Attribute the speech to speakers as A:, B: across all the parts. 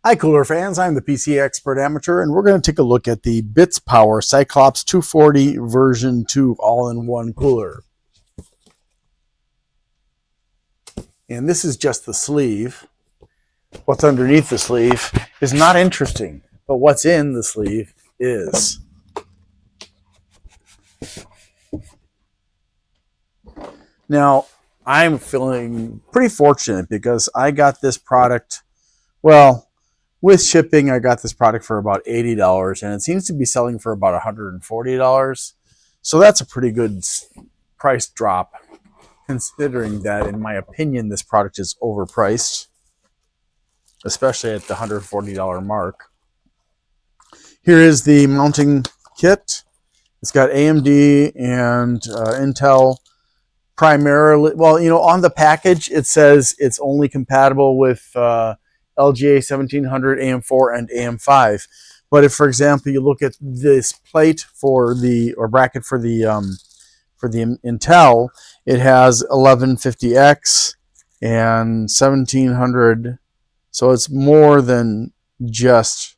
A: Hi cooler fans, I'm the PC Expert Amateur and we're going to take a look at the BitsPower Cyclops 240 version 2 all-in-one cooler. And this is just the sleeve. What's underneath the sleeve is not interesting, but what's in the sleeve is. Now, I'm feeling pretty fortunate because I got this product, well, with shipping, I got this product for about $80, and it seems to be selling for about $140. So that's a pretty good price drop, considering that, in my opinion, this product is overpriced, especially at the $140 mark. Here is the mounting kit. It's got AMD and Intel primarily. Well, you know, on the package, it says it's only compatible with LGA 1700, AM4, and AM5. But if, for example, you look at this plate for the, or bracket for the Intel, it has 1150X and 1700. So it's more than just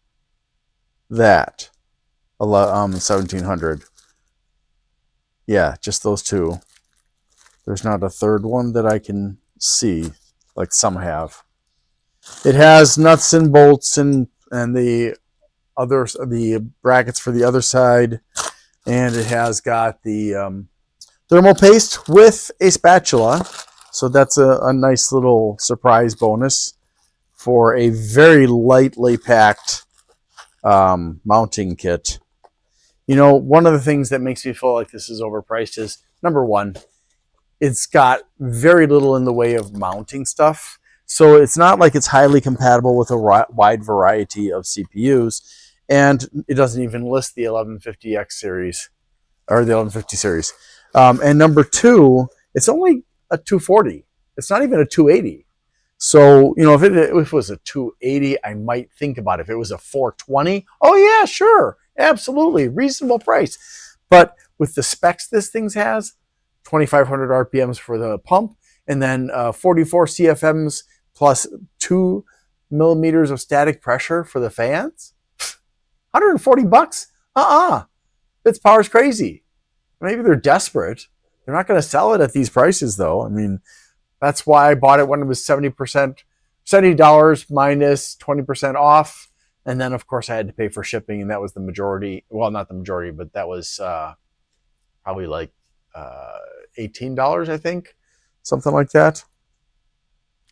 A: that. 1700. Yeah, just those two. There's not a third one that I can see, like some have. It has nuts and bolts and the brackets for the other side, and it has got the thermal paste with a spatula. So that's a nice little surprise bonus for a very lightly packed mounting kit. You know, one of the things that makes me feel like this is overpriced is, number one, it's got very little in the way of mounting stuff. So it's not like it's highly compatible with a wide variety of CPUs. And it doesn't even list the 1150X series or the 1150 series. And number two, it's only a 240. It's not even a 280. So, you know, if it was a 280, I might think about it. If it was a 420, oh yeah, sure, absolutely, reasonable price. But with the specs this thing has, 2,500 RPMs for the pump, and then 44 CFMs plus 2 millimeters of static pressure for the fans. $140? BitsPower's crazy. Maybe they're desperate. They're not going to sell it at these prices, though. I mean, that's why I bought it when it was $70 minus 20% off. And then, of course, I had to pay for shipping, and that was the majority. Well, not the majority, but that was probably like $18, I think. Something like that.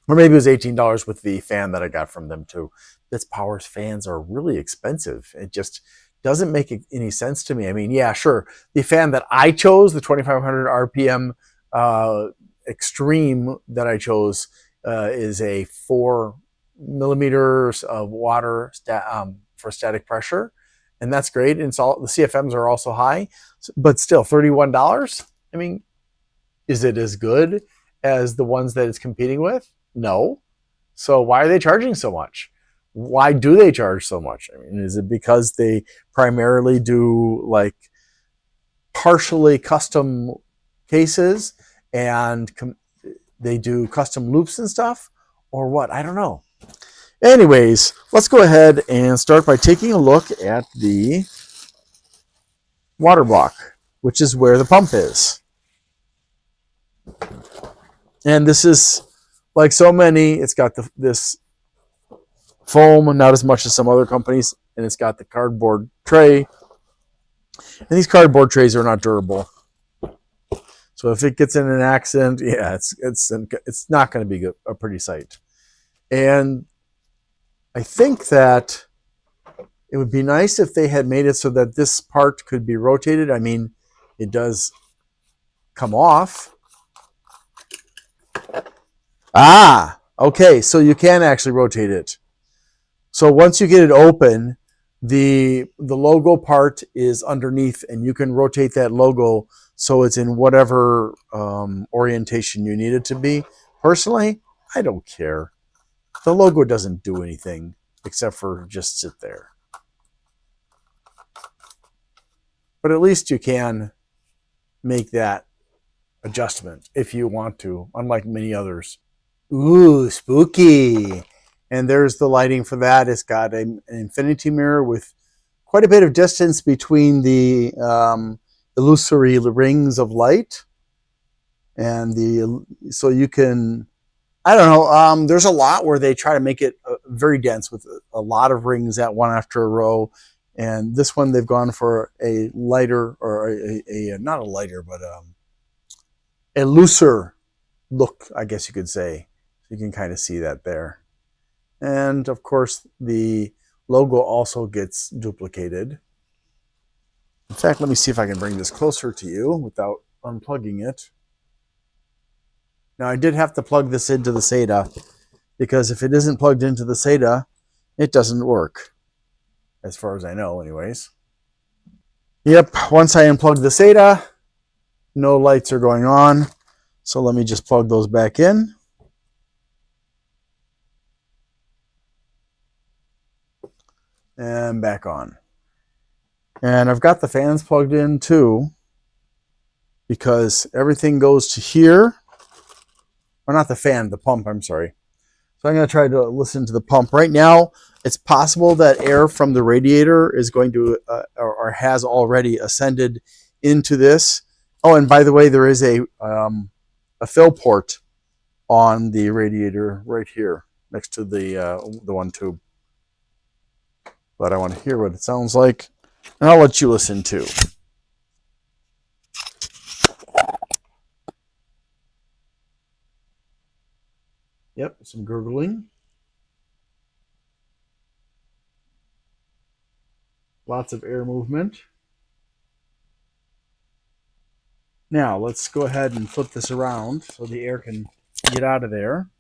A: Or maybe it was $18 with the fan that I got from them, too. BitsPower's fans are really expensive. It just doesn't make any sense to me. I mean, yeah, sure. The fan that I chose, the 2,500 RPM Extreme that I chose, is a 4 millimeters of water for static pressure. And that's great. And the CFMs are also high, but still $31. I mean, is it as good as the ones that it's competing with? No. So why are they charging so much? Why do they charge so much? I mean, is it because they primarily do like partially custom cases and they do custom loops and stuff, or what? I don't know. Anyways, let's go ahead and start by taking a look at the water block, which is where the pump is. And this is, like so many, it's got this foam, not as much as some other companies, and it's got the cardboard tray. And these cardboard trays are not durable. So if it gets in an accident, yeah, it's not going to be a pretty sight. And I think that it would be nice if they had made it so that this part could be rotated. I mean, it does come off. Ah, okay, so you can actually rotate it. So once you get it open, the logo part is underneath, and you can rotate that logo so it's in whatever orientation you need it to be. Personally, I don't care. The logo doesn't do anything except for just sit there. But at least you can make that adjustment if you want to, unlike many others. Ooh, spooky. And there's the lighting for that. It's got an infinity mirror with quite a bit of distance between the illusory rings of light. And so you can, I don't know, there's a lot where they try to make it very dense with a lot of rings at one after a row. And this one, they've gone for a lighter, or not a lighter, but a looser look, I guess you could say. You can kind of see that there. And of course, the logo also gets duplicated. In fact, let me see if I can bring this closer to you without unplugging it. Now, I did have to plug this into the SATA, because if it isn't plugged into the SATA, it doesn't work, as far as I know anyways. Yep, once I unplug the SATA, no lights are going on. So let me just plug those back in. And back on. And I've got the fans plugged in too, because everything goes to here. Or not the fan, the pump, I'm sorry. So I'm going to try to listen to the pump. Right now, it's possible that air from the radiator is going to, or has already ascended into this. Oh, and by the way, there is a fill port on the radiator right here next to the one tube. But I want to hear what it sounds like, and I'll let you listen too. Yep, some gurgling. Lots of air movement. Now, let's go ahead and flip this around so the air can get out of there.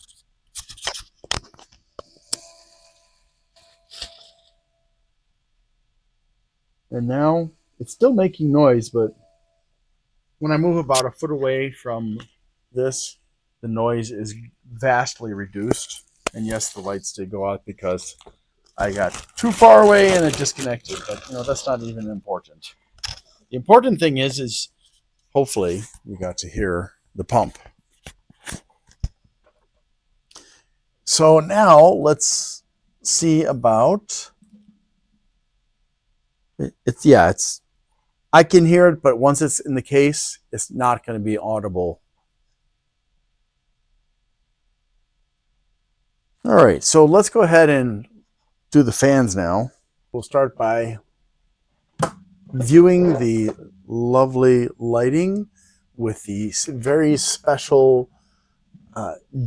A: And now, it's still making noise, but when I move about a foot away from this, the noise is vastly reduced. And yes, the lights did go out because I got too far away and it disconnected. But that's not even important. The important thing is hopefully we got to hear the pump. So now let's see about it's I can hear it, but once it's in the case, it's not going to be audible. All right, so let's go ahead and do the fans now. We'll start by viewing the lovely lighting with the very special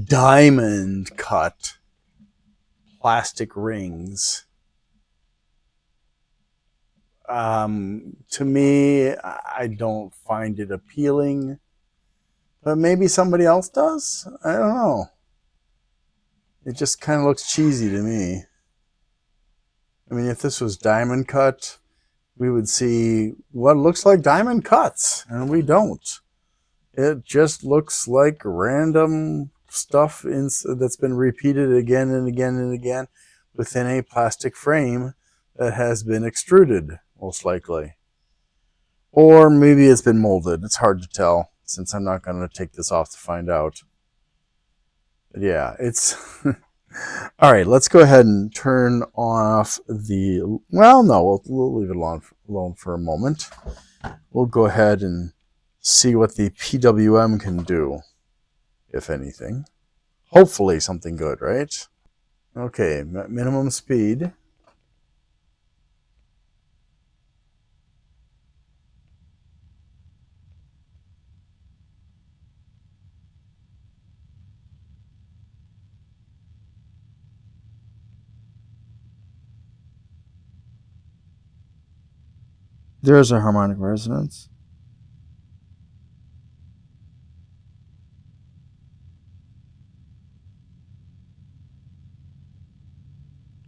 A: diamond cut plastic rings. To me, I don't find it appealing, but maybe somebody else does. I don't know. It just kind of looks cheesy to me. I mean, if this was diamond cut, we would see what looks like diamond cuts, and we don't. It just looks like random stuff that's been repeated again and again and again within a plastic frame that has been extruded, most likely. Or maybe it's been molded. It's hard to tell, since I'm not going to take this off to find out. But yeah, it's... All right, let's go ahead and turn off the... Well, no, we'll leave it alone for a moment. We'll go ahead and see what the PWM can do, if anything. Hopefully something good, right? Okay, minimum speed. There's a harmonic resonance.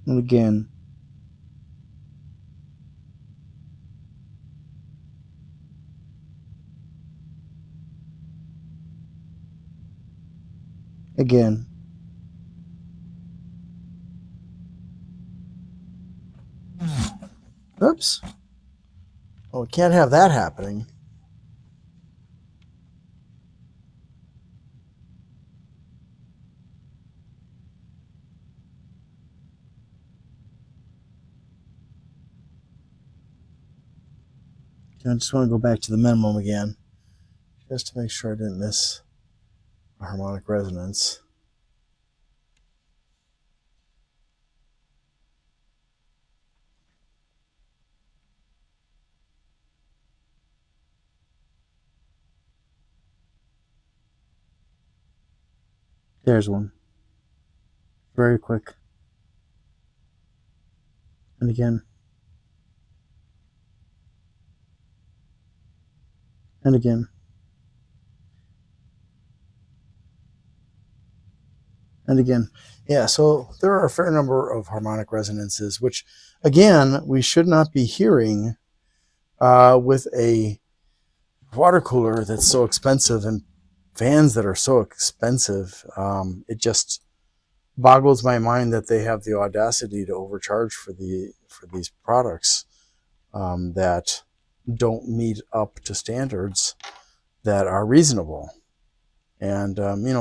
A: And again. Again. Oops. Oh, we can't have that happening. I just want to go back to the minimum again, just to make sure I didn't miss a harmonic resonance. There's one. Very quick. And again. And again. And again. Yeah, so there are a fair number of harmonic resonances, which, again, we should not be hearing with a water cooler that's so expensive and fans that are so expensive. It just boggles my mind that they have the audacity to overcharge for these products that don't meet up to standards that are reasonable. And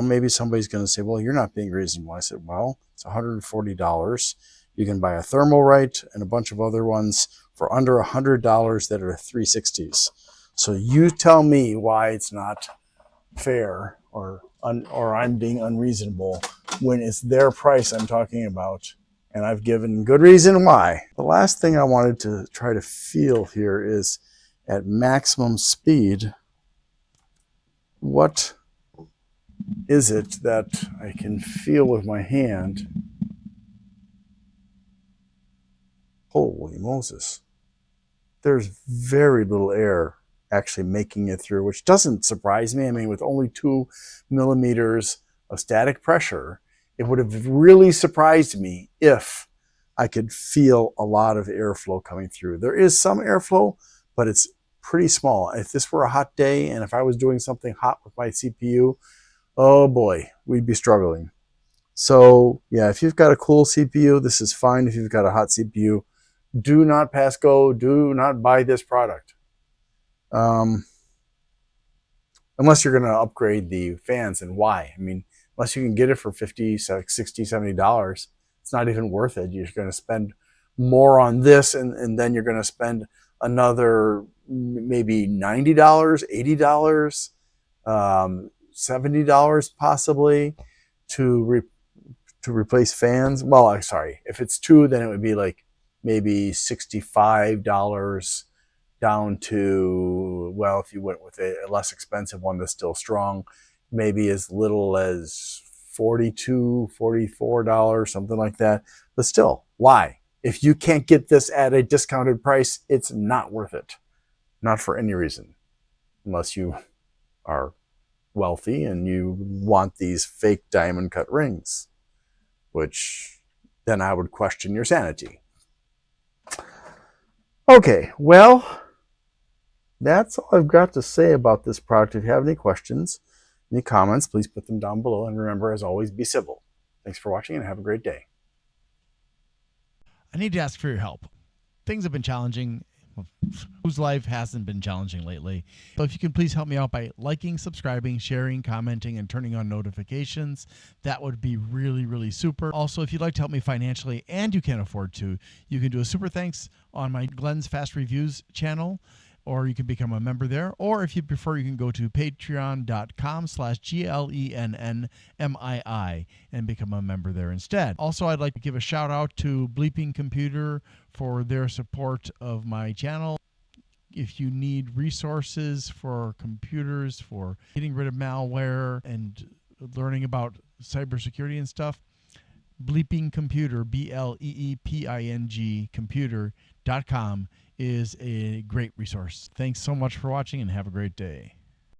A: maybe somebody's going to say, well, you're not being reasonable. I said, well, it's $140. You can buy a Thermalright and a bunch of other ones for under $100 that are 360s. So you tell me why it's not fair or I'm being unreasonable when it's their price I'm talking about, and I've given good reason why. The last thing I wanted to try to feel here is at maximum speed, what is it that I can feel with my hand? Holy Moses. There's very little air actually making it through, which doesn't surprise me. I mean, with only 2 millimeters of static pressure, it would have really surprised me if I could feel a lot of airflow coming through. There is some airflow, but it's pretty small. If this were a hot day and if I was doing something hot with my CPU, oh boy, we'd be struggling. So yeah, if you've got a cool CPU, this is fine. If you've got a hot CPU, do not pass go. Do not buy this product. Unless you're going to upgrade the fans, and why? I mean, unless you can get it for $50, $60, $70, it's not even worth it. You're going to spend more on this, and then you're going to spend another maybe $90, $80, $70 possibly to replace fans. Well, I'm sorry. If it's 2, then it would be like maybe $65 down to, well, if you went with a less expensive one that's still strong, maybe as little as $42, $44, something like that. But still, why? If you can't get this at a discounted price, it's not worth it. Not for any reason. Unless you are wealthy and you want these fake diamond cut rings, which then I would question your sanity. Okay, well, that's all I've got to say about this product. If you have any questions, any comments, please put them down below. And remember, as always, be civil. Thanks for watching and have a great day.
B: I need to ask for your help. Things have been challenging. Whose life hasn't been challenging lately? So if you can please help me out by liking, subscribing, sharing, commenting, and turning on notifications, that would be really, really super. Also, if you'd like to help me financially and you can't afford to, you can do a super thanks on my Glenn's Fast Reviews channel, or you can become a member there. Or if you prefer, you can go to patreon.com/GLENNMII and become a member there instead. Also, I'd like to give a shout out to Bleeping Computer for their support of my channel. If you need resources for computers, for getting rid of malware and learning about cybersecurity and stuff, Bleeping Computer, BLEEPING computer.com is a great resource. Thanks so much for watching and have a great day.